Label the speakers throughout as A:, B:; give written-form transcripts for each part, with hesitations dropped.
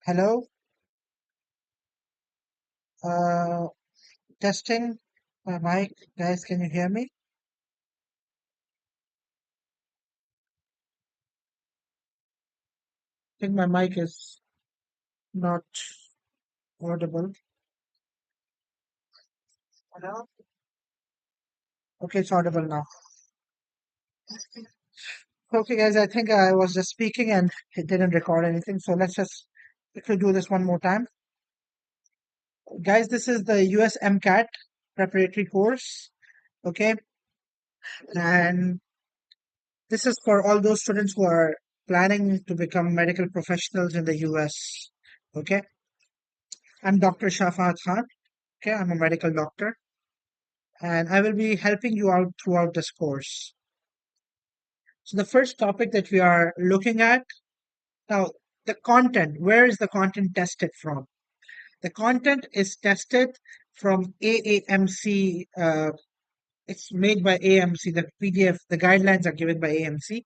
A: Hello, uh, testing my mic. Guys, can you hear me? I think my mic is not audible. Hello? Okay, it's audible now. Okay, guys, I think I was just speaking and it didn't record anything. So let's just quickly do this one more time. Guys, this is the US MCAT preparatory course. Okay, and this is for all those students who are planning to become medical professionals in the US. Okay, I'm Dr. Shahfahadkhan. Okay, I'm a medical doctor and I will be helping you out throughout this course. So the first topic that we are looking at now, the content. Where is the content tested from? The content is tested from AAMC. It's made by AMC. The PDF, the guidelines are given by AMC.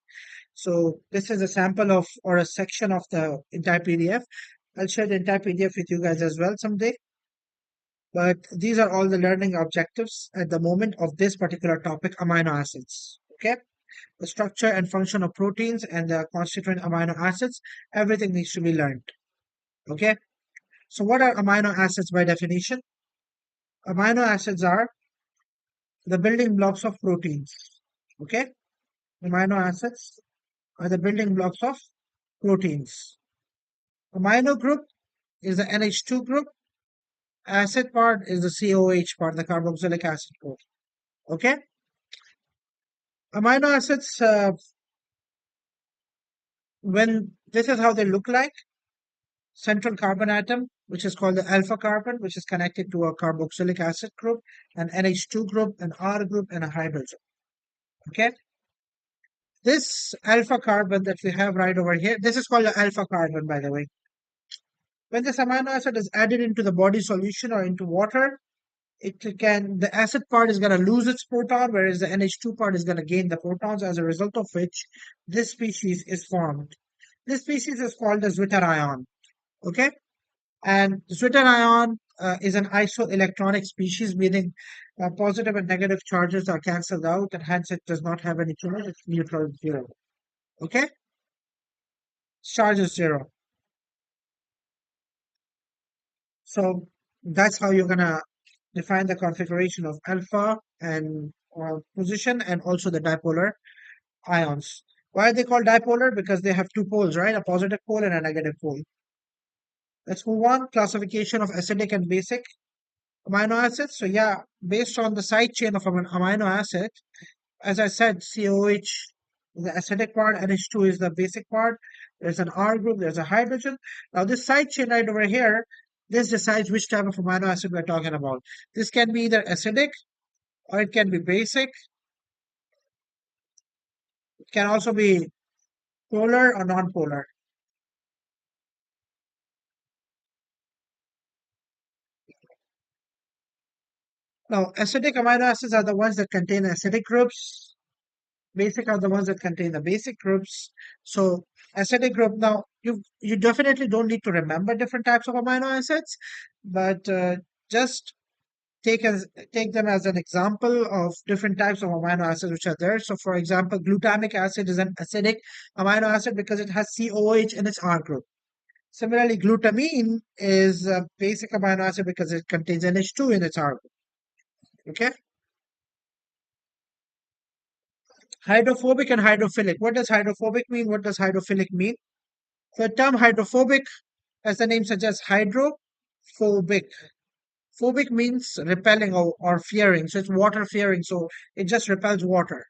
A: So this is a sample of or a section of the entire PDF. I'll share the entire PDF with you guys as well someday. But these are all the learning objectives at the moment of this particular topic, amino acids. Okay. The structure and function of proteins and the constituent amino acids, everything needs to be learned. Okay. So what are amino acids by definition? Amino acids are the building blocks of proteins. Okay. Amino acids are the building blocks of proteins. Amino group is the NH2 group. Acid part is the COH part, the carboxylic acid group. Okay. Amino acids, when this is how they look like, central carbon atom, which is called the alpha carbon, which is connected to a carboxylic acid group, an NH2 group, an R group, and a hydrogen. Okay. This alpha carbon that we have right over here, this is called the alpha carbon, by the way. When this amino acid is added into the body solution or into water, the acid part is going to lose its proton, whereas the NH2 part is going to gain the protons, as a result of which this species is formed. This species is called the Zwitter ion. Okay. And Zwitter ion is an isoelectronic species, meaning positive and negative charges are cancelled out, and hence it does not have any charge. It's neutral, zero. Okay, charge is zero. So that's how you're gonna define the configuration of alpha and position, and also the dipolar ions. Why are they called dipolar? Because they have two poles, right? A positive pole and a negative pole. Let's move on. Classification of acidic and basic amino acids. So yeah, based on the side chain of an amino acid, as I said, COH is the acidic part, NH2 is the basic part. There's an R group, there's a hydrogen. Now this side chain right over here, this decides which type of amino acid we're talking about. This can be either acidic or it can be basic. It can also be polar or non-polar. Now, acidic amino acids are the ones that contain acidic groups. Basic are the ones that contain the basic groups. So acidic group, now you definitely don't need to remember different types of amino acids, but just take as take them as an example of different types of amino acids which are there. So for example, glutamic acid is an acidic amino acid because it has COH in its R group. Similarly, glutamine is a basic amino acid because it contains NH2 in its R group. Okay. Hydrophobic and hydrophilic. What does hydrophobic mean? What does hydrophilic mean? The term hydrophobic, as the name suggests, hydrophobic. Phobic means repelling or fearing. So it's water fearing. So it just repels water.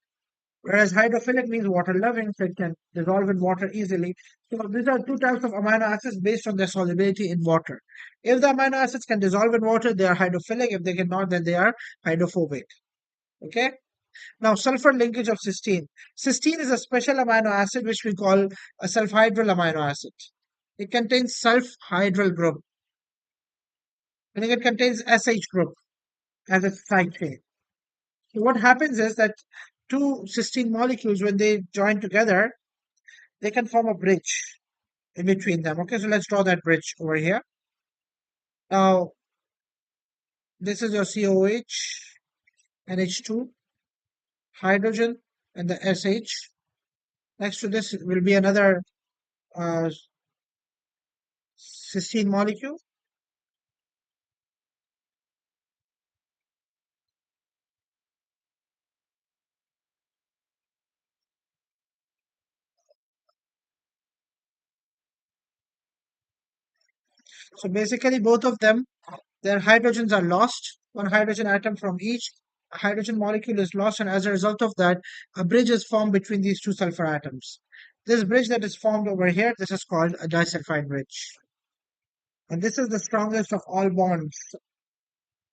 A: Whereas hydrophilic means water loving, so it can dissolve in water easily. So these are two types of amino acids based on their solubility in water. If the amino acids can dissolve in water, they are hydrophilic. If they cannot, then they are hydrophobic. Okay. Now, sulfur linkage of cysteine. Cysteine is a special amino acid which we call a sulfhydryl amino acid. It contains sulfhydryl group, meaning it contains SH group as its side chain. So what happens is that two cysteine molecules, when they join together, they can form a bridge. in between them. Okay, so let's draw that bridge over here. Now, this is your COH and H2, hydrogen, and the SH. Next to this will be another uh, cysteine molecule. So basically, both of them, their hydrogens are lost. One hydrogen atom from each hydrogen molecule is lost, and as a result of that, a bridge is formed between these two sulfur atoms. This bridge that is formed over here, this is called a disulfide bridge. And this is the strongest of all bonds,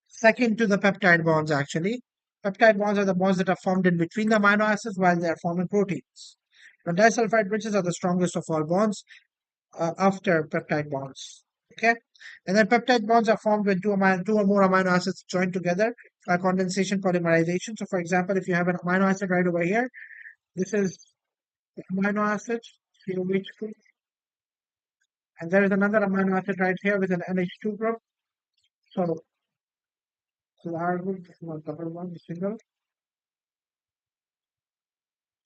A: second to the peptide bonds, actually. Peptide bonds are the bonds that are formed in between the amino acids while they are forming proteins. The disulfide bridges are the strongest of all bonds after peptide bonds. Okay, and then peptide bonds are formed when two or more amino acids join together by condensation polymerization. So, for example, if you have an amino acid right over here, this is the amino acid COH2, and there is another amino acid right here with an NH2 group. So, so the R group, this is not double one, the single.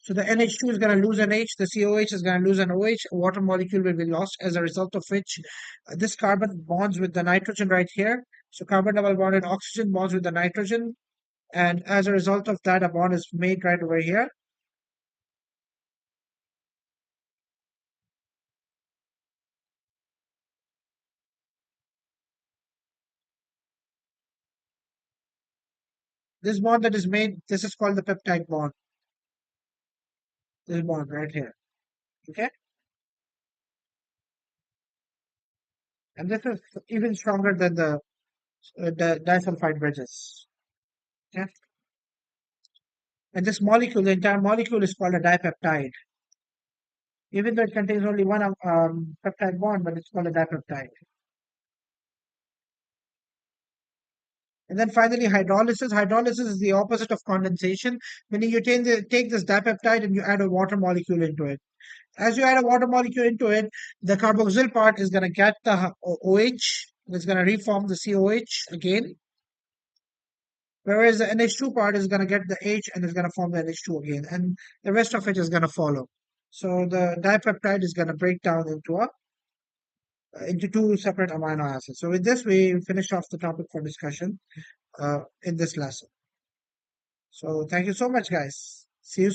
A: So the NH2 is going to lose an H, the COH is going to lose an OH, a water molecule will be lost, as a result of which this carbon bonds with the nitrogen right here. So carbon double bond and oxygen bonds with the nitrogen, and as a result of that, a bond is made right over here. This bond that is made, this is called the peptide bond. This bond right here. Okay, and this is even stronger than the disulfide bridges. Okay, and this molecule, the entire molecule is called a dipeptide. Even though it contains only one peptide bond, but it's called a dipeptide. And then finally, hydrolysis. Hydrolysis is the opposite of condensation, meaning you take this dipeptide and you add a water molecule into it. As you add a water molecule into it, the carboxyl part is going to get the OH, and it's going to reform the COH again, whereas the NH2 part is going to get the H and is going to form the NH2 again, and the rest of it is going to follow. So the dipeptide is going to break down into two separate amino acids. So with this, we finish off the topic for discussion in this lesson. So thank you so much, guys. See you soon.